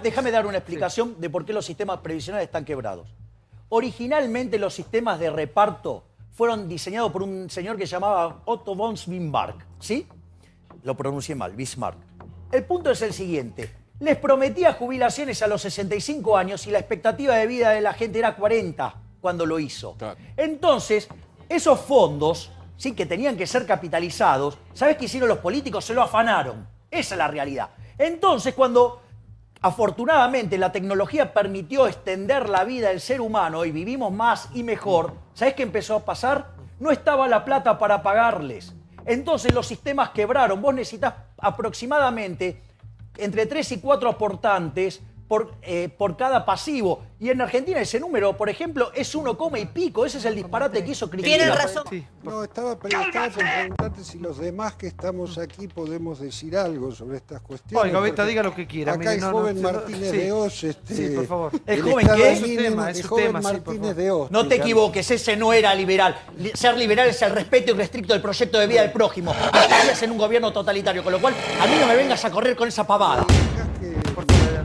Déjame dar una explicación de por qué los sistemas previsionales están quebrados. Originalmente los sistemas de reparto fueron diseñados por un señor que se llamaba Otto von Bismarck, ¿sí? Lo pronuncié mal, Bismarck. El punto es el siguiente. Les prometía jubilaciones a los 65 años y la expectativa de vida de la gente era 40 cuando lo hizo. Claro. Entonces, esos fondos, ¿sí?, que tenían que ser capitalizados, ¿sabes qué hicieron los políticos? Se lo afanaron. Esa es la realidad. Entonces, cuando afortunadamente la tecnología permitió extender la vida del ser humano y vivimos más y mejor, ¿sabes qué empezó a pasar? No estaba la plata para pagarles. Entonces los sistemas quebraron. Vos necesitas aproximadamente entre 3 y 4 aportantes por cada pasivo. Y en Argentina ese número, por ejemplo, es 1, y pico. Ese es el disparate que hizo Cristina. Tienen razón. Sí. No, estaba por preguntarte si los demás que estamos aquí podemos decir algo sobre estas cuestiones. Oiga, Beta, diga lo que quiera. Acá el joven Martínez de Oz. Sí, por favor. ¿El joven qué? Es un tema, Martínez de Oz. No te equivoques, ese no era liberal. Ser liberal es el respeto irrestricto del proyecto de vida del prójimo. Estarías en un gobierno totalitario, con lo cual a mí no me vengas a correr con esa pavada.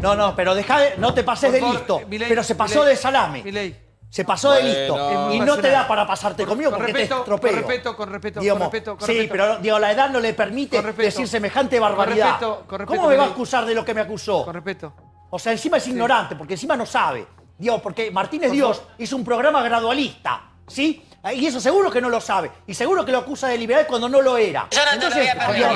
No, pero no te pases de listo. Pero se pasó de salame. Se pasó de listo. Y no te da para pasarte conmigo porque te estropeo. Con respeto. Sí, pero digo, la edad no le permite decir semejante barbaridad. ¿Cómo me va a acusar de lo que me acusó? Con respeto. O sea, encima es ignorante, porque encima no sabe. Digo, porque Martínez Dios hizo un programa gradualista, ¿sí? Y eso seguro que no lo sabe. Y seguro que lo acusa de liberal cuando no lo era. Entonces,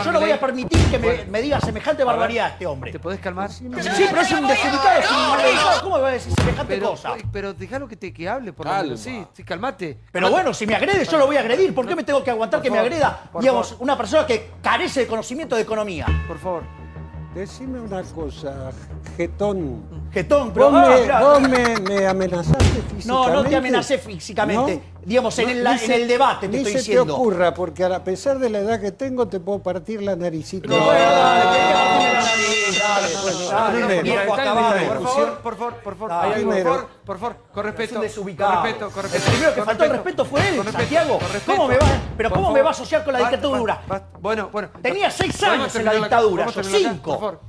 yo no voy a permitir que me diga semejante barbaridad a este hombre. ¿Te podés calmar? Sí, pero es un desubicado, es un maleducado. ¿Cómo me va a decir semejante cosa? Pero déjalo que hable, por lo menos. Sí, calmate. Pero bueno, si me agrede, yo lo voy a agredir. ¿Por qué me tengo que aguantar que me agreda, digamos, una persona que carece de conocimiento de economía? Por favor. Decime una cosa, Getón. Getón, pero vos me amenazaste físicamente. No te amenacé físicamente. ¿No? Digamos, en el debate te estoy diciendo. Ni se te ocurra, porque a pesar de la edad que tengo, te puedo partir la naricita. No, por favor, con respeto. El primero que faltó el respeto fue él, Santiago. ¿Cómo me va a asociar con la dictadura? Bueno. Tenía 6 años en la dictadura, yo 5.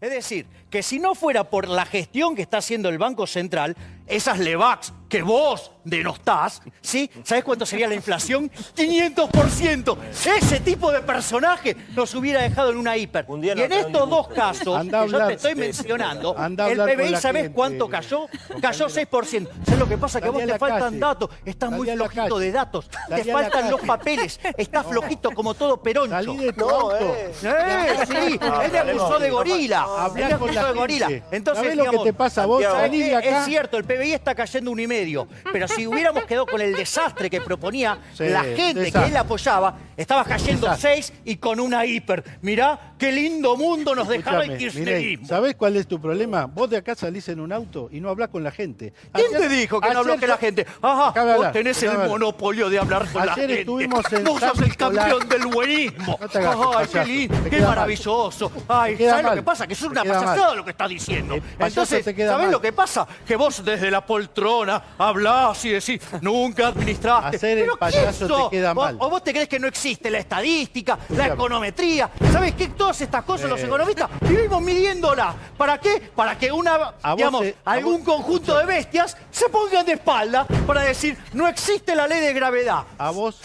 Es decir, que si no fuera por la gestión que está haciendo el Banco Central, esas LEVAX que vos denostás, ¿sí? ¿Sabés cuánto sería la inflación? 500%. Ese tipo de personaje nos hubiera dejado en una hiper. Y en estos dos casos que yo te estoy mencionando, el PBI, ¿sabés cuánto cayó? Cayó 6%. ¿Sabés lo que pasa? Que a vos te faltan datos. Estás muy flojito de datos. Te faltan los papeles. Estás flojito como todo peroncho. Salí de tu auto. Sí, él me acusó de gorila. Hablá con la gorila. Entonces, ¿sabés lo que te pasa a vos? Salí de acá. Es cierto, el PBI está cayendo 1,5. Pero si hubiéramos quedado con el desastre que proponía la gente que él apoyaba, estaba cayendo 6 y con una hiper. Mirá qué lindo mundo nos dejaba el kirchnerismo. ¿Sabés cuál es tu problema? Vos de acá salís en un auto y no hablás con la gente. ¿Quién te dijo que no habló con la gente? Ajá, vos tenés el monopolio de hablar con la gente. Vos sos el campeón del buenismo. Ay, qué lindo, qué maravilloso. Ay, ¿sabés lo que pasa? Que sos una payasada lo que está diciendo. Entonces, ¿sabés lo que pasa? Que vos desde la poltrona hablás y decís, nunca administraste. Hacer el payaso te queda mal. ¿O vos te crees que no existe la estadística, la econometría? ¿Sabés qué? Todas estas cosas los economistas vivimos midiéndolas. ¿Para qué? Para que algún conjunto de bestias se pongan de espalda para decir, no existe la ley de gravedad. A vos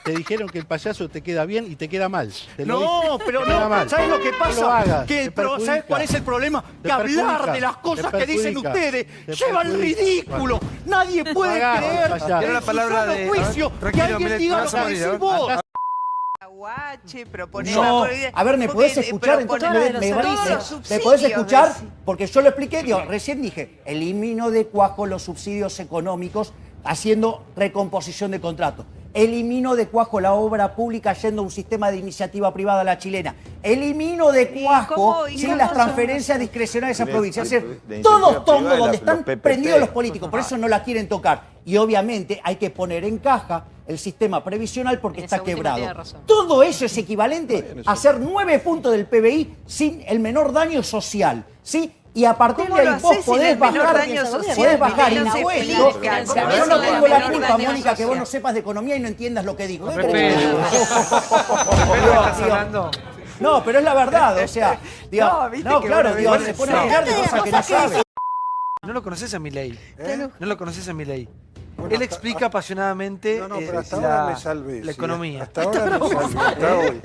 te dijeron que el payaso te queda bien y te queda mal. Pero no. ¿Sabés lo que pasa? ¿Sabés cuál es el problema? Que hablar de las cosas que dicen ustedes lleva al ridículo. Nadie puede creer en la palabra de juicio que alguien diga lo que decís vos. No, a ver, ¿me podés escuchar? ¿Me podés escuchar? Porque yo lo expliqué, recién dije, elimino de cuajo los subsidios económicos haciendo recomposición de contratos. Elimino de cuajo la obra pública yendo a un sistema de iniciativa privada a la chilena. Elimino de cuajo las transferencias discrecionales a provincias. Es decir, todos tontos donde están prendidos los políticos. Por eso no la quieren tocar. Y obviamente hay que poner en caja el sistema previsional porque está quebrado. Todo eso es equivalente a hacer 9 puntos del PBI sin el menor daño social, ¿sí? Y a partir ¿Cómo de lo ahí vos haces sin podés el menor bajar, daño social? podés bajar No se impuestos. explica, Yo ¿cómo no eso del tengo la menor culpa, daño Mónica, que vos social? no sepas de economía y no entiendas lo que digo. ¿Qué Respeto. querés que te diga? ¿Estás hablando? No, pero es la verdad, o sea, digo, No, viste no, que claro, bueno, digo, igual se es- pone a hablar de cosas que no sabe. No lo conoces a Milei. ¿Eh? No lo conoces a Milei. Bueno, Él hasta- explica apasionadamente No, pero hasta ahora me salvé. la sí, economía. Hasta ahora me salvé, hasta hoy.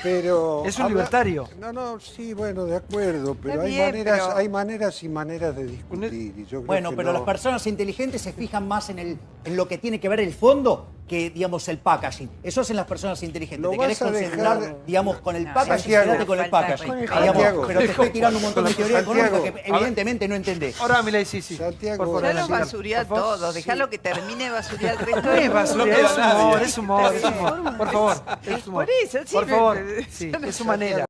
Pero Es un libertario. No, sí, bueno, de acuerdo, pero, Está hay, bien, maneras, pero- hay maneras y maneras de discutir. Y yo creo Bueno, que pero no- las personas inteligentes se fijan más en lo que tiene que ver el fondo que, digamos, el packaging. Eso hacen las personas inteligentes. Lo Te querés vas a concentrar, dejar- digamos, con el No, packaging, Santiago. quédate con el Falta de packaging. respeto. Digamos, Santiago. pero te estoy tirando un montón de teoría económica Santiago. que evidentemente no entendés. Ahora Milei, sí. Santiago, Por favor, Ya lo adelante. basuría Por favor. todo, dejalo que termine de basurear el resto No del es mundo. basura, es humor, es humor, es humor. Por favor, es humor. Por eso, sí, Por favor, me- sí, es su manera.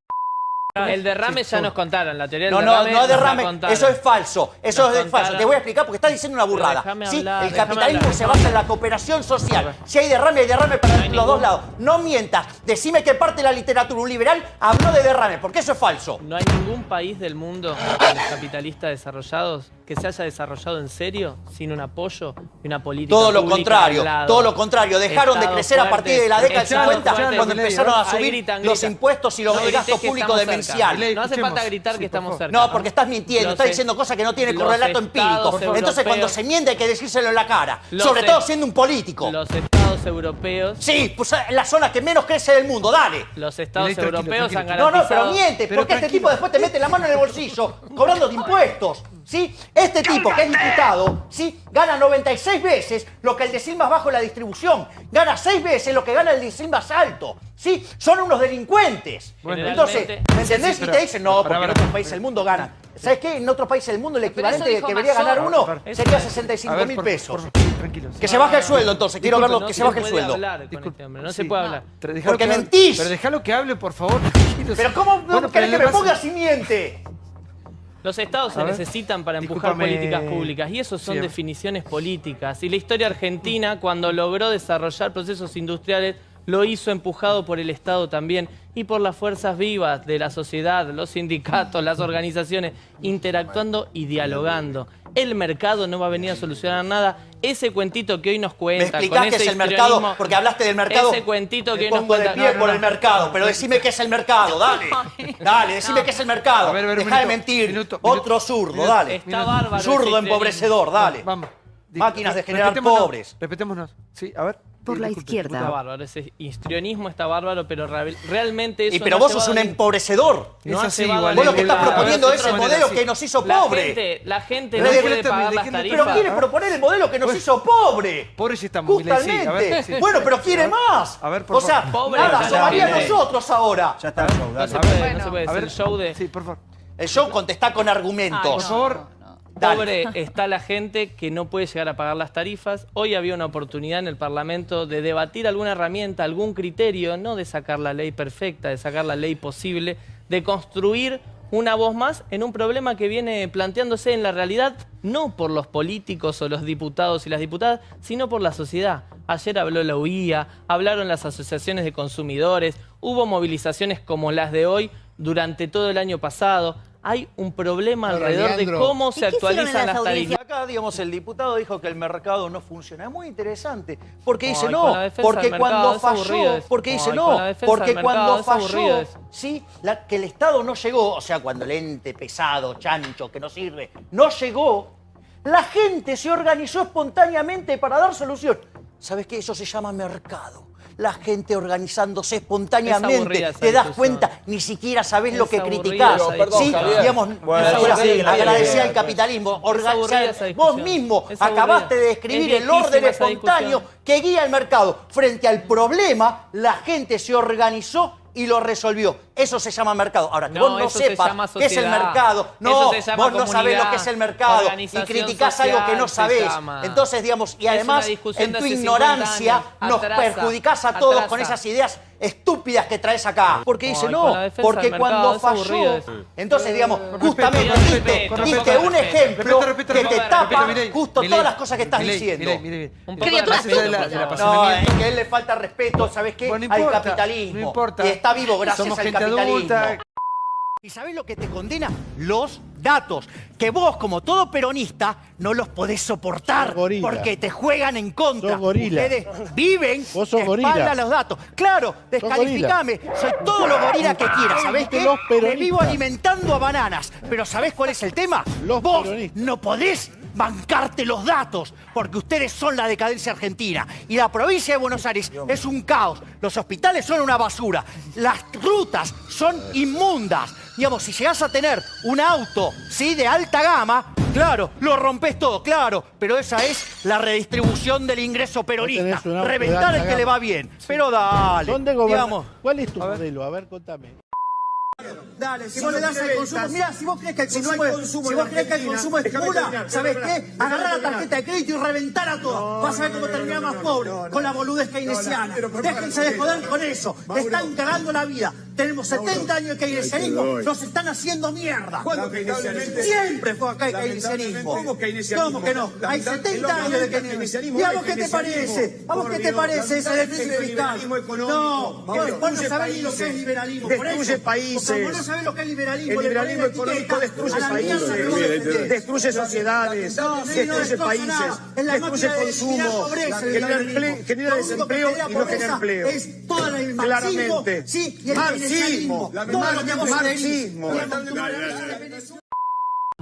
El derrame ya nos contaron, la teoría del No, no, derrame. no nos la derrame, contaron. eso es falso, eso Nos es falso. contaron. Te voy a explicar porque estás diciendo una burrada. Déjame ¿Sí? hablar, El déjame capitalismo hablar, se déjame basa en la cooperación social. Si hay derrame para No hay los dos ningún- lados. No mientas, decime qué parte de la literatura un liberal habló de derrame, porque eso es falso. No hay ningún país del mundo de los capitalistas desarrollados que se haya desarrollado en serio sin un apoyo y una política Todo lo pública contrario, al lado. todo lo contrario. Dejaron de Estados crecer a partir de la década del Estados 50 fuertes. cuando empezaron a Ahí subir gritan, los gritan. impuestos y No el grites gasto que público estamos cerca. demencial. Milei, No hace escuchemos. falta gritar Sí, que por estamos favor. cerca. No, porque estás mintiendo, Los estás es- diciendo cosas que no tienen los correlato empírico. estados Entonces cuando europeos- se miente hay que decírselo en la cara. Los Sobre es- todo siendo un político. Los estados europeos, Sí, pues la zona que menos crece del mundo, dale. los estados Milei, tranquilo, europeos han tranquilo. No, garantizado... pero miente, Pero porque este tranquilo. tipo después te mete la mano en el bolsillo, cobrando de impuestos. ¿Sí? Este tipo, que es diputado, ¿sí? Gana 96 veces lo que el decil más bajo en la distribución. Gana 6 veces lo que gana el decil más alto. ¿Sí? Son unos delincuentes. Bueno, Entonces, generalmente- ¿me entendés? Sí, Y pero- te dicen, no, pará, porque en pará. otros países del mundo ganan. ¿Sabes qué? En otros países del mundo el Pero eso equivalente dijo que debería Mazón. ganar uno Por favor. sería 65.000 por- pesos. Tranquilos. Que se baje el sueldo entonces, quiero verlo, que se baje el puede sueldo. hablar con Disculpe. este hombre, no Sí. se puede hablar. Déjalo Porque que hable. mentís. Pero déjalo que hable, por favor. tranquilos. Pero ¿cómo no Bueno, querés que pero me le ponga pasa- si miente? Los estados se A ver, necesitan para empujar discúlpame. políticas públicas y eso son Sí. definiciones políticas. Y la historia argentina, cuando logró desarrollar procesos industriales, lo hizo empujado por el Estado también y por las fuerzas vivas de la sociedad, los sindicatos, las organizaciones, interactuando y dialogando. El mercado no va a venir a solucionar nada. Ese cuentito que hoy nos ¿Me cuenta, explicás con qué ese es el mercado? histrionismo, Porque hablaste del mercado. Ese cuentito que Me hoy nos pongo de cuenta. pie No, por no, el mercado, pero decime qué es el mercado, dale. Dale, decime qué es el mercado. A ver, un Deja de minuto, mentir. minuto, Otro zurdo, minuto. dale. Está bárbaro ese Zurdo histrionismo. empobrecedor, dale. Vamos. Máquinas de generar Respetémonos, pobres. Respetémonos. Sí, a ver. Por la Disculpe, izquierda. Está diputado. bárbaro, ese histrionismo está bárbaro, pero realmente eso Y pero no ha vos sos un llevado a empobrecedor. No Es ha así llevado igual, a Vos lo que ningún estás lado. proponiendo es el Manera, modelo sí. que nos hizo La pobre. la gente Pero no déjale puede terminar, pagar las déjale Pero tarifas. quiere proponer el modelo que nos hizo pobre. Pobre sí estamos, Milei, sí. Justamente. A ver, sí. Bueno, pero quiere más. A ver, por o sea, favor. Pobre, nada, ya somaría a está, nosotros ahora. Ya está el show, No dale. se puede, Bueno. no se puede A hacer ver, el show de Sí, por favor. El show contestá con argumentos. Por favor. Dale. pobre está la gente que no puede llegar a pagar las tarifas. Hoy había una oportunidad en el Parlamento de debatir alguna herramienta, algún criterio, no de sacar la ley perfecta, de sacar la ley posible, de construir una voz más en un problema que viene planteándose en la realidad, no por los políticos o los diputados y las diputadas, sino por la sociedad. Ayer habló la UIA, hablaron las asociaciones de consumidores, hubo movilizaciones como las de hoy durante todo el año pasado. Hay un problema alrededor de cómo se ¿Y qué hicieron en actualizan las las audiencias? tarifas. Acá, digamos, el diputado dijo que el mercado no funciona. Es muy interesante. Porque dice Ay, no, con la defensa porque del cuando mercado, es aburrido falló, eso. porque dice Ay, no, con la defensa porque del mercado, cuando es aburrido falló, eso. ¿sí? Que el Estado no llegó, o sea, cuando el ente pesado, chancho, que no sirve, no llegó, la gente se organizó espontáneamente para dar solución. ¿Sabes qué? Eso se llama mercado. La gente organizándose Es espontáneamente. aburrida esa Te das discusión. cuenta, ni siquiera sabés Es lo que aburrida criticás. esa Pero, perdón, ¿Sí? Javier. Digamos, Bueno, ahora sí, sí, sí, agradecer sí, al sí. capitalismo. aburrida esa Vos discusión. mismo Es aburrida. acabaste de describir Es el orden viejísima esa espontáneo discusión. que guía el mercado. Frente al problema, la gente se organizó y lo resolvió. Eso se llama mercado. Ahora, que No, vos no eso se sepas llama qué es el sociedad. mercado, no, Eso se llama vos no sabés lo comunidad, que es el mercado y organización criticás algo que no social se sabés. llama. Entonces, digamos, y Es además, una discusión en de tu hace 50 ignorancia, años. nos Atrasa, perjudicás a todos atrasa. con esas ideas estúpidas que traes acá. Porque dice Ay, no, con la defensa porque del cuando mercado, es aburrido falló, eso. entonces, digamos, respeto, justamente con diste, respeto, con diste respeto. un ejemplo Respeto, que respeto, te respeto, tapa Milei, justo Milei, todas las cosas que estás Milei, diciendo. Milei. Un poco de Criaturas respeto, Más allá por del favor. No, apasionamiento. es que a él le falta respeto, ¿sabes qué? Bueno, no Al importa, capitalismo. no importa. Y está vivo gracias Somos al gente capitalismo. adulta. ¿Y sabés lo que te condena? Los datos que vos, como todo peronista, no los podés soportar Sos gorila. porque te juegan en contra. Sos gorila. Ustedes viven Vos sos de gorila. espalda a los datos. Claro, descalificame. Soy todos los gorilas que quieras. ¿Sabés qué? Los Me peronistas. vivo alimentando a bananas. Pero ¿sabés cuál es el tema? Los Vos peronistas. no podés bancarte los datos, porque ustedes son la decadencia argentina. Y la provincia de Buenos Aires es un caos. Los hospitales son una basura. Las rutas son inmundas. Digamos, si llegás a tener un auto, ¿sí?, de alta gama, claro, lo rompés todo, claro. Pero esa es la redistribución del ingreso peronista. tenés un auto de Reventar alta el que gama. le va bien. Pero dale. ¿Dónde digamos, ¿Cuál es tu modelo? A ver, contame. Dale, si vos le das al consumo, mira, si vos crees que el consumo es pura, ¿sabés qué? Agarrá la tarjeta de crédito y reventar a todo. Vas a ver cómo termina más pobre, con la boludez keynesiana. Déjense de joder con eso. Te están cagando la vida. Tenemos 70 años de keynesianismo, nos están haciendo mierda. Siempre fue acá el keynesianismo. ¿Cómo que no? Hay 70 años de keynesianismo. ¿Y a vos qué te parece? ¿A vos qué te parece ese déficit fiscal? No, vos no sabés ni lo que es liberalismo. Destruye países. Vos no sabés lo que es liberalismo. El liberalismo económico destruye países, destruye sociedades, destruye países, destruye consumo, genera desempleo y no genera empleo. Es toda la Claramente. Sí, y el Marxismo. Todo lo que vos Marxismo.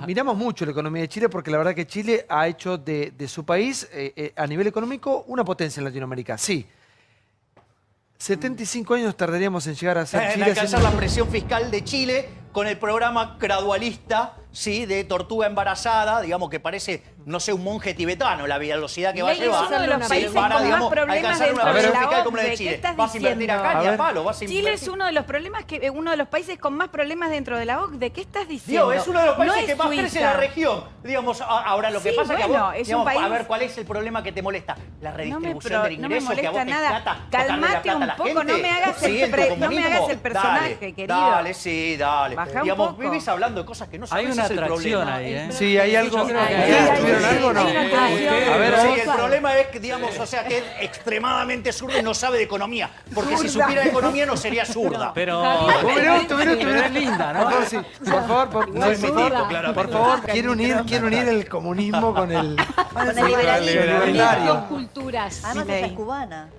Miramos mucho la economía de Chile porque la verdad que Chile ha hecho de su país, a nivel económico, una potencia en Latinoamérica. Sí. 75 años tardaríamos en llegar a ser en Chile. alcanzar la presión fiscal de Chile con el programa gradualista, ¿sí?, de tortuga embarazada, digamos que parece, no sé, un monje tibetano, la velocidad que va a Milei es llevar. uno de los ¿sí?, países para, con más digamos, problemas alcanzar una dentro de presión la fiscal como la de OCDE. Chile. ¿Qué estás Vas a invertir diciendo? acá ni A a ver. palo, vas a invertir. Chile es uno de los problemas uno de los países con más problemas dentro de la OCDE. ¿Qué estás diciendo? Digo, es uno de los países No es que más crece en Suiza. la región. Digamos, ahora lo que Sí, pasa es que a bueno, vos, es un digamos, a país- ver, ¿cuál es el problema que te molesta? La redistribución del no me ingreso, que a vos molesta te nada. encanta tocarle la Calmate plata a un la poco, gente. no me hagas Sí, en tu no me comunismo. hagas el personaje, Dale, querido. Dale, sí, dale. Baja un Digamos, poco. vivís hablando de cosas que no sabés. Hay una ese es el atracción problema. ahí, ¿eh? Sí, hay algo. Yo creo que ¿Ustedes hay- tuvieron algo o no? Hay una atracción. A ver, Sí, vos- el problema es que, digamos, o sea, que es extremadamente zurda y no sabe de economía. Porque si supiera de economía no sería zurda. Pero, Un minuto. pero es linda, ¿no? Por favor, sí. Por favor, No es metito, claramente. por favor, quiero unir el comunismo con el Liberalismo. libertario. Culturas. Además, ella es cubana.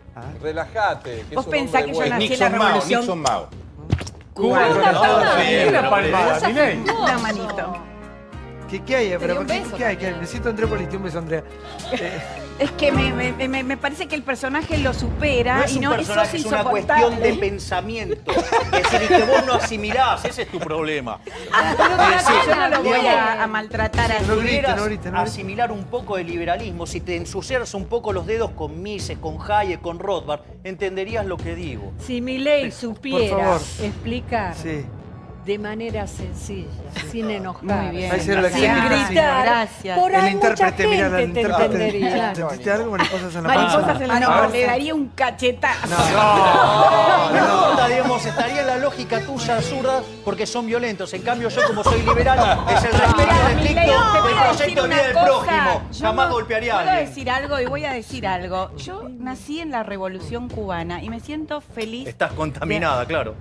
Relájate. que Vos es un pensás hombre que yo bueno. nací en la Nixon Mao, revolución Nixon Mao. Una palmada, Milei. una manito. ¿Qué hay? dio Pero, un beso ¿qué hay? Me siento André Politi, un beso, Andrea. Es que me parece que el personaje lo supera No es y un no, eso es personaje, es una insoportable. cuestión de pensamiento. Es decir, que vos no asimilás, ese es tu problema. Yo no lo voy digamos, a maltratar así. No Si grite, pudieras no grite. asimilar un poco de liberalismo, si te ensuciaras un poco los dedos con Mises, con Hayek, con Rothbard, entenderías lo que digo. Si Milei Por supiera favor. explicar Sí. de manera sencilla, sin enojar, Muy bien. Ahí se lo sin explica. gritar, Gracias. por El ahí mucha intérprete, mira, el gente te intérprete. entendería. ¿Sentiste algo? Mariposas en la panza. Mariposas en la no, le daría un cachetazo. No importa, digamos, estaría en la lógica tuya, zurda, porque son violentos. En cambio, yo, como soy liberal, es el respeto Mira, estricto Milei, te voy del a decir proyecto de una vida del cosa. prójimo. Yo Jamás no- golpearía a Puedo alguien. decir algo y voy a decir algo. Yo nací en la Revolución Cubana y me siento feliz. Estás contaminada, claro.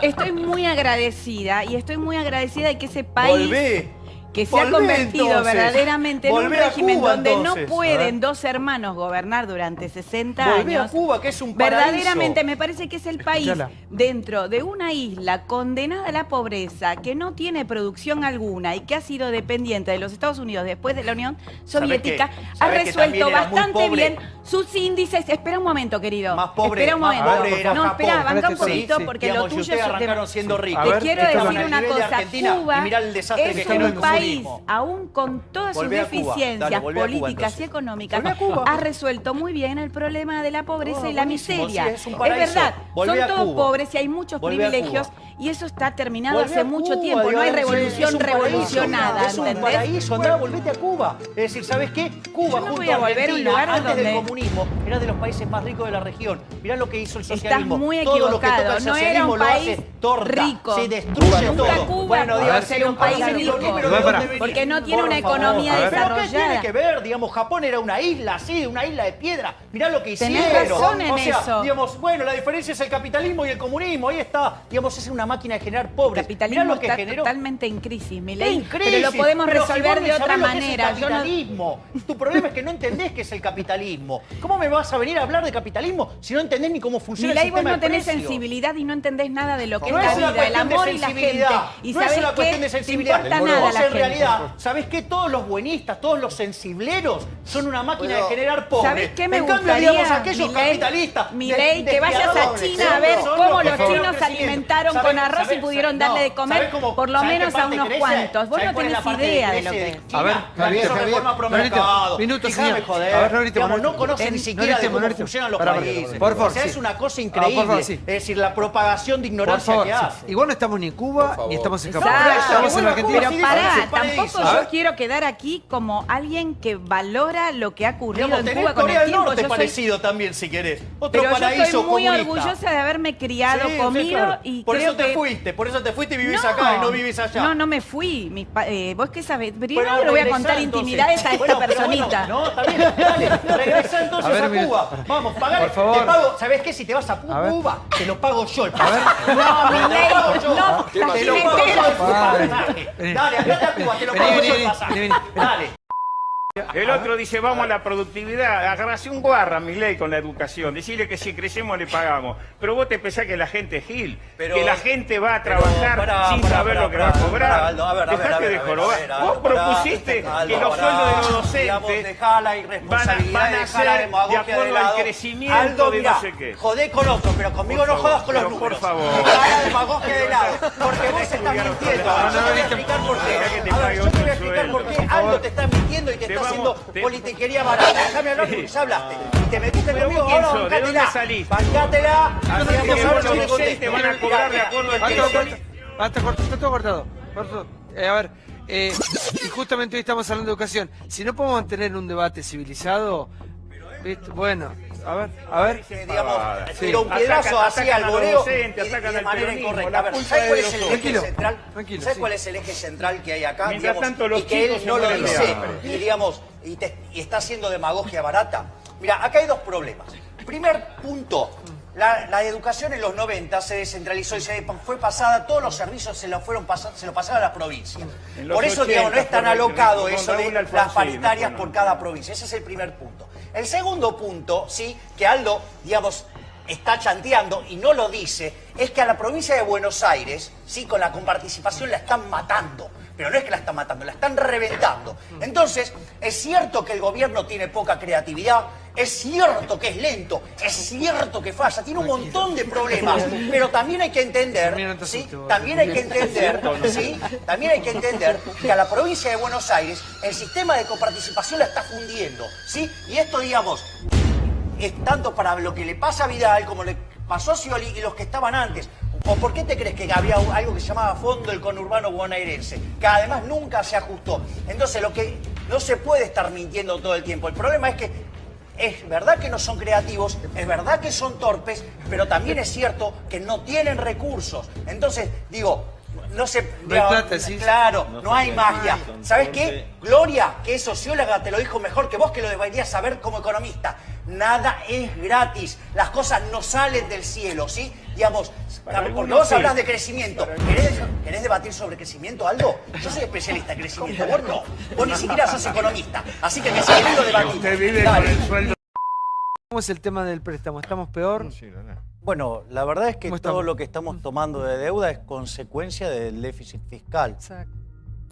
Estoy muy agradecida y estoy muy agradecida de que ese país Volvé. que se ha Volvé, convertido entonces. verdaderamente en un Volvé a régimen Cuba, donde entonces. no pueden dos hermanos gobernar durante 60 Volvé a años. Cuba, que es un paraíso. Verdaderamente me parece que es el país Escuchala. dentro de una isla condenada a la pobreza, que no tiene producción alguna y que ha sido dependiente de los Estados Unidos después de la Unión Soviética, qué? ha ¿Sabés que resuelto también era muy bastante pobre? bien sus índices. Espera un momento, querido. Más pobre, Espera un más momento. pobre era no, Japón. espera, banca un Sí, poquito sí. porque Digamos, lo y tuyo ustedes es arrancaron siendo ricos. A Te ver, quiero esto decir con el una nivel de cosa, Argentina, Cuba y mirá el desastre que es generó el un país, comunismo. aún con todas sus Volvé a Cuba. deficiencias Dale, volvé a Cuba, políticas entonces. y económicas, Volvé a Cuba. ha resuelto muy bien el problema de la pobreza Oh, y la buenísimo, miseria. sí, es un paraíso. verdad, Volvé son a todos Cuba. pobres y hay muchos Volvé a privilegios Cuba. y eso está terminado Volvé hace a mucho Cuba, tiempo. No hay digamos, revolución es un paraíso. revolucionada, Es un ¿entendés? paraíso, andá, volvete a Cuba. Es decir, ¿sabes qué? Cuba, Yo no junto voy a volver a un Argentina, lugar antes del donde- comunismo, era de los países más ricos de la región. Mirá lo que hizo el Estás socialismo. muy Todo lo que toca equivocado. el No era socialismo un lo país hace torta. rico. Se destruye Nunca todo. Cuba Bueno, pudo digo, ser un país rico. Pero Igual pará. dónde venís. Porque no tiene Por una favor. economía ¿Pero qué desarrollada. tiene que ver? Digamos, Japón era una isla así, una isla de piedra. Mirá lo que Tenés hicieron. razón en o sea, eso. digamos, bueno, la diferencia es el capitalismo y el comunismo. Ahí está. Digamos, es una máquina de generar pobres. El capitalismo Mirá lo que está generó. totalmente en crisis, En Milei, crisis, pero lo podemos pero resolver Salvador, de otra ¿sabés lo que manera. Es el Yo no- capitalismo. Tu problema es que no entendés qué es el capitalismo. ¿Cómo me vas a venir a hablar de capitalismo si no entendés ni cómo funciona Milei, el vos sistema no de tenés precios? sensibilidad y no entendés nada de lo que No es es la una vida, el cuestión de amor y la gente. sensibilidad. Y No es sabés una cuestión de qué, te sensibilidad. importa nada Vos la en gente. realidad, ¿sabés qué? Todos los buenistas, todos los sensibleros son una máquina de generar pobres. ¿Sabés qué me En cambio, gustaría, digamos, aquellos Milei, capitalistas... Milei, que vayas a despiadadores, China a ver son cómo que los generan chinos se crecimiento. alimentaron ¿Sabés- con arroz y sabés- pudieron no, darle de ¿sabés comer cómo- por lo sabés qué menos a parte unos crece? cuantos. Vos ¿Sabés no cuál es tenés la parte idea que de lo crece que es. China? A ver, La Javier, reforma pro Norito, mercado. minuto, Déjame señor. joder. A ver, Norito, Digamos, Norito. no conocen ni siquiera de cómo funcionan los países. Por favor, O sea, sí. es una cosa Ah, increíble. por favor, sí. Es decir, la propagación de Por ignorancia favor, que sí. hace. Igual no estamos ni en Cuba, ni estamos en Japón. Exacto. Estamos en la Argentina. Pero Sí, pará, sí, tampoco sí. A yo ver. quiero quedar aquí como alguien que valora lo que ha ocurrido Digamos, en tenés Cuba con Corea el del tiempo. Norte Yo soy- parecido también, si querés. Otro Pero yo paraíso estoy muy comunista. orgullosa de haberme criado, Sí, comido claro. y por creo eso te que... fuiste, por eso te fuiste y vivís acá y no vivís allá. No, no me fui. ¿Vos qué sabés? Primero Bueno, le voy a regresá, contar entonces. intimidades a esta Bueno, pero personita. bueno, no, está bien, dale, regresá entonces A ver, a mira, Cuba. Vamos, pagale. por favor. Te pago, ¿sabés qué? Si te vas a A ver. Cuba, te lo pago yo el A ver. No, Te lo Milei, pago yo. no, Te lo la pago yo el jinetera. pasaje. Vení. Dale, andate a Cuba, te lo Vení, pago vení, yo el vení, pasaje. vení, vení. Dale. El otro dice, vamos a la productividad. Agarrase un guarra, Milei, con la educación. Decirle que si crecemos le pagamos. Pero vos te pensás que la gente es gil. Pero- que la gente va a trabajar pará, sin pará, saber pará, lo que va a pará, cobrar. pará, Aldo, a ver, Dejate de jorobar. Vos propusiste que los sueldos de los docentes dejá la van irresponsabilidad, a dejá ser la de demagogia acuerdo de al lado. crecimiento Aldo, de mirá, no sé qué. jodé con otro, pero conmigo Por no favor, jodas con los pero por números. favor. Dejá la demagogia de lado, porque vos estás mintiendo. No, Yo te voy a no, explicar por qué. deja que te A ver, pague yo te voy otro a explicar por qué sueldo. Aldo te está mintiendo y te Te está vamos- haciendo te- politiquería barata. Déjame hablar porque ya hablaste. Y te metiste Pero conmigo, vos quién ahora sos, ¿de dónde bancátela. salís? Bancátela. Así Digamos, que ahora vos yo los te docentes contesto. van a cobrar de acuerdo al Basta, crecimiento. basta, está todo cortado. A ver, y justamente hoy estamos hablando de educación. Si no podemos mantener un debate civilizado, ¿viste? Bueno, a ver. Digamos, Sí. pero un piedrazo así Atacan al a los voleo docentes, y atacan de al manera peronismo, incorrecta. la A ver, culpa ¿sabes es cuál de es el los eje Tranquilo, central? tranquilo, ¿Sabes sí. cuál es el eje central que hay acá? Mientras tanto, los y que él chicos no se lo mueren de dice hambre. y digamos y está haciendo demagogia barata. Mira, acá hay dos problemas. Primer punto. La educación en los 90 se descentralizó y se fue pasada, todos los servicios se lo pasaron a las provincias. En los Por eso, digamos, no 80 es tan fue alocado con eso de Raúl las Alfonsín, paritarias no, por cada provincia. Ese es el primer punto. El segundo punto, sí, que Aldo, digamos, está chanteando y no lo dice, es que a la provincia de Buenos Aires, sí, con la comparticipación la están matando. Pero no es que la están matando, la están reventando. Entonces, es cierto que el gobierno tiene poca creatividad, es cierto que es lento, es cierto que falla, tiene un montón de problemas, pero también hay que entender, ¿sí? También hay que entender, ¿sí? También hay que entender que a la provincia de Buenos Aires el sistema de coparticipación la está fundiendo, ¿sí? Y esto, digamos, es tanto para lo que le pasa a Vidal como le pasó a Scioli y los que estaban antes. ¿O por qué te crees que había algo que se llamaba Fondo del Conurbano Bonaerense? Que además nunca se ajustó. Entonces, lo que no se puede estar mintiendo todo el tiempo. El problema es que es verdad que no son creativos, es verdad que son torpes, pero también es cierto que no tienen recursos. Entonces, digo, no se... No hay plata, sí. Claro, no hay magia. ¿Sabes qué? Gloria, que es socióloga, te lo dijo mejor que vos, que lo deberías saber como economista. Nada es gratis. Las cosas no salen del cielo, ¿sí? Digamos, porque algunos vos sí. hablas de crecimiento. ¿Querés debatir sobre crecimiento, Aldo? Yo soy especialista en crecimiento, vos no. Vos ni siquiera sos economista. Así que me seguiré lo debatir. Usted vive con el sueldo. ¿Cómo es el tema del préstamo? ¿Estamos peor? Bueno, la verdad es que ¿Cómo todo estamos? lo que estamos tomando de deuda es consecuencia del déficit fiscal. Exacto.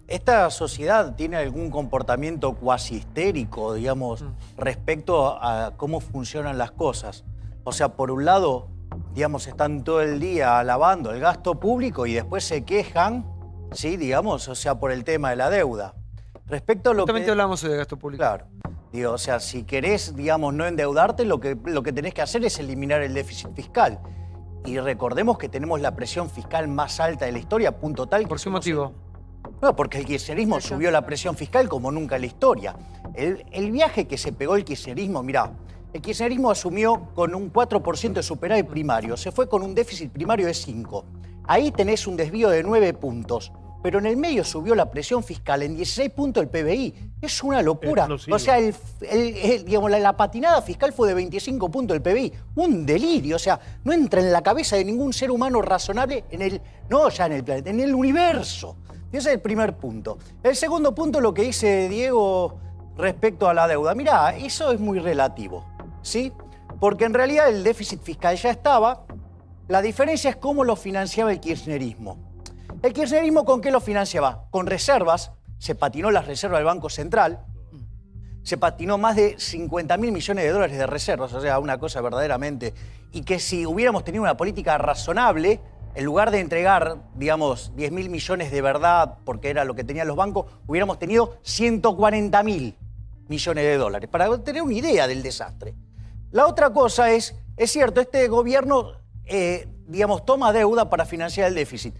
¿Esta sociedad tiene algún comportamiento cuasi histérico, digamos, respecto a cómo funcionan las cosas? O sea, por un lado, digamos, están todo el día alabando el gasto público y después se quejan, ¿sí? Digamos, o sea, por el tema de la deuda. Respecto a lo Justamente que... hablamos hoy de gasto público. Claro. Digo, o sea, si querés, digamos, no endeudarte, lo que tenés que hacer es eliminar el déficit fiscal. Y recordemos que tenemos la presión fiscal más alta de la historia, punto tal que... ¿Por qué somos motivo? No, porque el kirchnerismo subió la presión fiscal como nunca en la historia. El viaje que se pegó el kirchnerismo, mirá, el kirchnerismo asumió con un 4% de superávit primario, se fue con un déficit primario de 5. Ahí tenés un desvío de 9 puntos. pero en el medio subió la presión fiscal en 16 puntos el PBI. Es una locura. Explosivo. O sea, digamos, la patinada fiscal fue de 25 puntos del PBI. Un delirio. O sea, no entra en la cabeza de ningún ser humano razonable no ya en el planeta, en el universo. Y ese es el primer punto. El segundo punto, lo que dice Diego respecto a la deuda. Mirá, eso es muy relativo, ¿sí? Porque en realidad el déficit fiscal ya estaba. La diferencia es cómo lo financiaba el kirchnerismo. ¿El kirchnerismo con qué lo financiaba? Con reservas. Se patinó las reservas del Banco Central. Se patinó más de 50.000 millones de dólares de reservas. O sea, una cosa verdaderamente. Y que si hubiéramos tenido una política razonable, en lugar de entregar, digamos, 10.000 millones de verdad, porque era lo que tenían los bancos, hubiéramos tenido 140.000 millones de dólares. Para tener una idea del desastre. La otra cosa es cierto, este gobierno, digamos, toma deuda para financiar el déficit.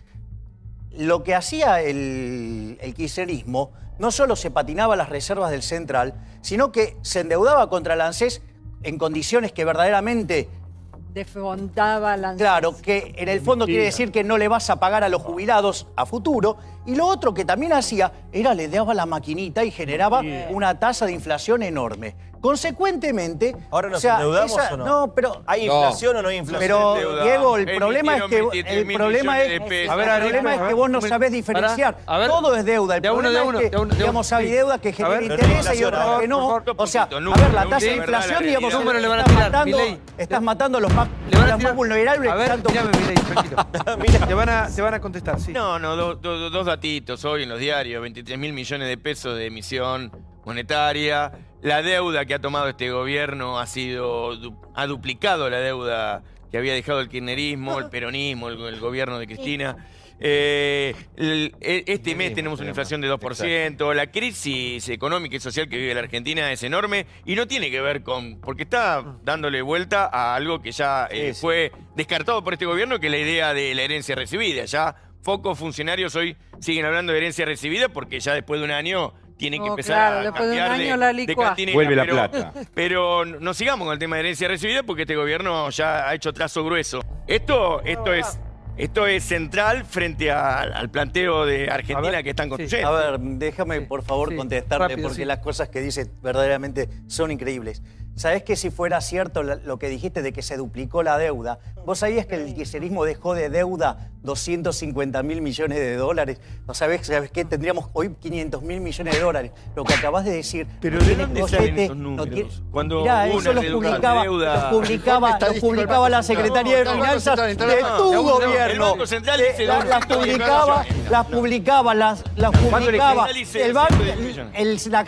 Lo que hacía el kirchnerismo no solo se patinaba las reservas del Central, sino que se endeudaba contra el ANSES en condiciones que verdaderamente... Desfondaba la... Claro, que en el fondo quiere decir que no le vas a pagar a los jubilados a futuro. Y lo otro que también hacía era le daba la maquinita y generaba una tasa de inflación enorme. Consecuentemente... ¿Ahora nos endeudamos o no? No, pero... ¿Hay inflación o no hay inflación? Pero, Diego, el problema es que vos no sabés diferenciar. Todo es deuda. El problema es que, digamos, hay deuda que genera intereses y otra que no. O sea, a ver, la tasa de inflación, digamos, estás matando a los más vulnerables. A ver, mírame, Milei, tranquilo. Te van a contestar, sí. No, dos datitos hoy en los diarios. 23.000 millones de pesos de emisión monetaria. La deuda que ha tomado este gobierno ha duplicado la deuda que había dejado el kirchnerismo, el peronismo, el gobierno de Cristina. Este mes tenemos una inflación de 2%. La crisis económica y social que vive la Argentina es enorme y no tiene que ver porque está dándole vuelta a algo que ya fue descartado por este gobierno, que es la idea de la herencia recibida. Ya pocos funcionarios hoy siguen hablando de herencia recibida porque ya después de un año tienen que empezar a cambiar de cantinera. Vuelve la plata. Pero no sigamos con el tema de herencia recibida porque este gobierno ya ha hecho trazo grueso. Esto es central frente al planteo de Argentina que están construyendo. A ver, déjame por favor contestarle, rápido, porque las cosas que dice verdaderamente son increíbles. ¿Sabés que si fuera cierto lo que dijiste de que se duplicó la deuda? ¿Vos sabías que el kirchnerismo dejó de deuda 250.000 millones de dólares? ¿No sabés qué? Tendríamos hoy 500.000 millones de dólares. Lo que acabas de decir. ¿Pero de dónde salen esos números? Cuando mirá, eso lo publicaba la Secretaría de Finanzas de tu gobierno. El Banco Central dice las publicaba la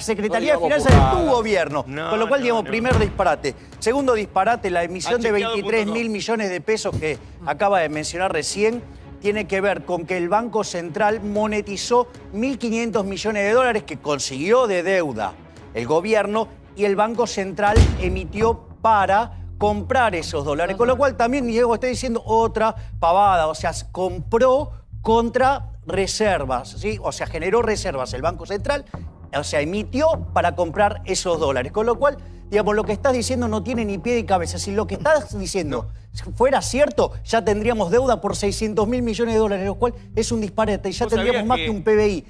Secretaría de Finanzas de tu gobierno. Con lo cual, digamos, primer disparate. Segundo disparate, la emisión de 23.000 millones de pesos que acaba de mencionar recién tiene que ver con que el Banco Central monetizó 1.500 millones de dólares que consiguió de deuda el gobierno y el Banco Central emitió para comprar esos dólares. Con lo cual también, Diego, estoy diciendo otra pavada. O sea, compró contra reservas, ¿sí? O sea, generó reservas el Banco Central, o sea, emitió para comprar esos dólares. Con lo cual, digamos, lo que estás diciendo no tiene ni pie ni cabeza. Si lo que estás diciendo fuera cierto, ya tendríamos deuda por 600.000 millones de dólares, lo cual es un disparate. Ya tendríamos más que un PBI.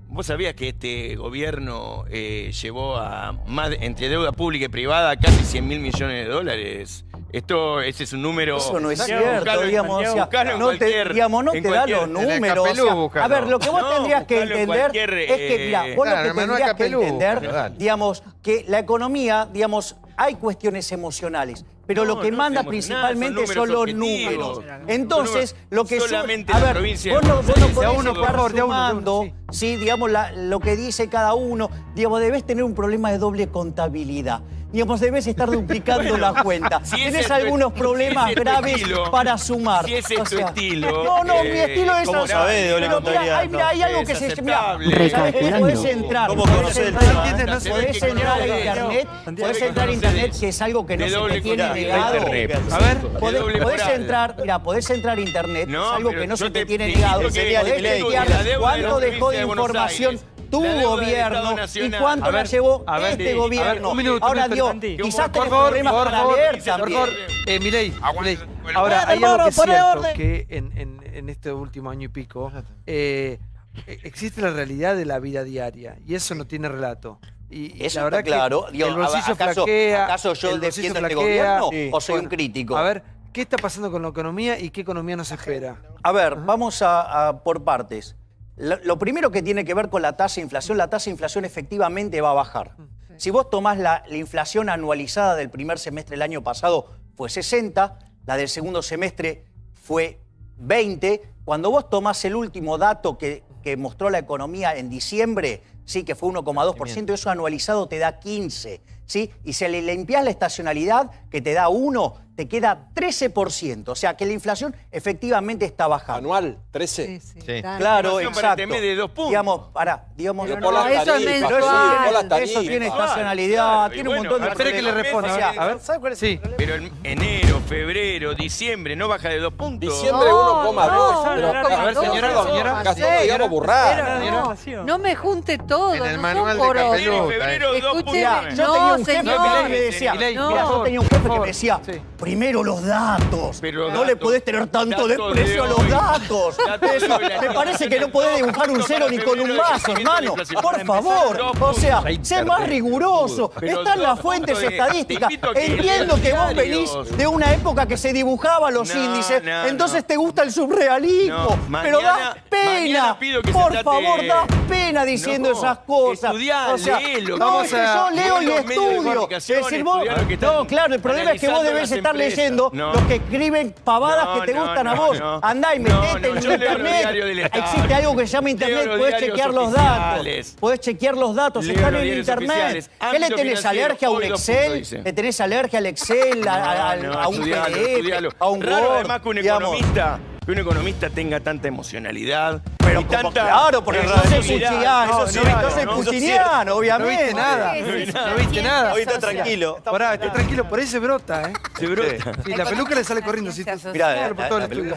¿Vos sabías que este gobierno llevó a más entre deuda pública y privada a casi 100.000 millones de dólares? Ese es un número... Eso no es cierto, digamos, no te da los números. A ver, lo que vos tendrías que entender es que, mira, vos lo que tendrías que entender, digamos, que la economía, digamos, hay cuestiones emocionales, pero lo que manda principalmente son los números. Entonces, lo que solamente a ver, vos no podés estar de sumando, sí, digamos, lo que dice cada uno, digamos, debes tener un problema de doble contabilidad. Digamos, debes estar duplicando la cuenta. Tenés algunos problemas graves para sumar. Si ese es tu estilo. No, mi estilo es... ¿Cómo sabés de doble contabilidad? Mira, hay algo que se... Recalculando. Podés entrar. Podés entrar a internet, que es algo que no se te tiene negado. A ver, podés entrar a internet, es algo que no se te tiene que negado. podés chequear cuánto dejó de información tu gobierno y cuánto la llevó este gobierno. Ahora, Dios, quizás tenés problemas para leer también. Por favor, Milei. Ahora, hay algo que es cierto, que en este último año y pico, existe la realidad de la vida diaria y eso no tiene relato. Y Eso la verdad está claro. que Digo, el bolsillo ¿acaso flaquea. yo el bolsillo defiendo este flaquea. gobierno o soy un crítico? A ver, ¿qué está pasando con la economía y qué economía nos espera? A ver, vamos a por partes. Lo primero que tiene que ver con la tasa de inflación, la tasa de inflación efectivamente va a bajar. Si vos tomás la inflación anualizada del primer semestre del año pasado fue 60, la del segundo semestre fue 20. Cuando vos tomás el último dato que mostró la economía en diciembre, sí, que fue 1,2%, eso anualizado te da 15, ¿sí? Y si le limpiás la estacionalidad, que te da 1, te queda 13%. O sea, que la inflación efectivamente está bajando. ¿Anual? ¿13? Sí. Claro, Inflación para exacto. este mes de 2 puntos. Digamos, Pero no, eso es mensual. tarifas. Eso tiene Claro, estacionalidad, claro, tiene y un montón de espere que le responda. O sea, A ver, ¿sabes cuál es sí. el problema? Pero en enero, febrero, diciembre, ¿no baja de 2 puntos? Diciembre 1,2. Pero, A ver, señora. casi no digamos burrada. No me junte todo, En el no manual son de porotos. Enero, febrero, 2 puntos. Escúcheme, Yo tenía no, un jefe señor. que me decía, Milei, mirá, por yo favor, tenía un jefe por que me favor. decía, Sí. primero los datos. Pero No le datos, podés tener tanto datos desprecio a de los hoy. datos. Datos de Eso, hoy, la me parece que no podés dibujar un cero ni con un mazo, hermano. Por favor. O sea, sé más riguroso. Pero Están las 2 fuentes puntos de- estadísticas. te invito a que Entiendo leas que vos diarios. venís de una época que se dibujaban los No, índices. no, Entonces no. te gusta el surrealismo. No, Pero da mañana pena. pido que se Por trate- favor, da pena diciendo No, esas cosas. estudiá, O sea, léelo. no, Vamos es que a- yo leo y los medios de estudio. comunicación, Es decir, vos, estudiar lo que están no, claro, el problema es que vos analizando debes las estar empresas. leyendo No. los que escriben pavadas No, que te no, gustan a no, vos. no. Andá y No, metete no, en yo leo los internet. diarios del Estado. Existe algo que se llama Leo internet, los podés diarios chequear los oficiales. datos. Podés chequear los datos, Leo están los en diarios internet. oficiales. ¿Qué le Ámbito tenés financiero, alergia a un hoy 2 Excel? puntos, dice. ¿Le tenés alergia al Excel, a un estudialo, PDF, estudialo. a un Raro Word? además que un economista tenga tanta emocionalidad. Pero y como, tanta claro, porque sos responsabilidad. puchiniano, Eso sí, no sos ¿no? puchiniano, obviamente. No viste nada. No viste nada. Hoy está tranquilo. Pará, está tranquilo, por ahí se brota, ¿eh? Se brota. Sí, la peluca le sale corriendo. Sí, Mirá, por todo el estudio.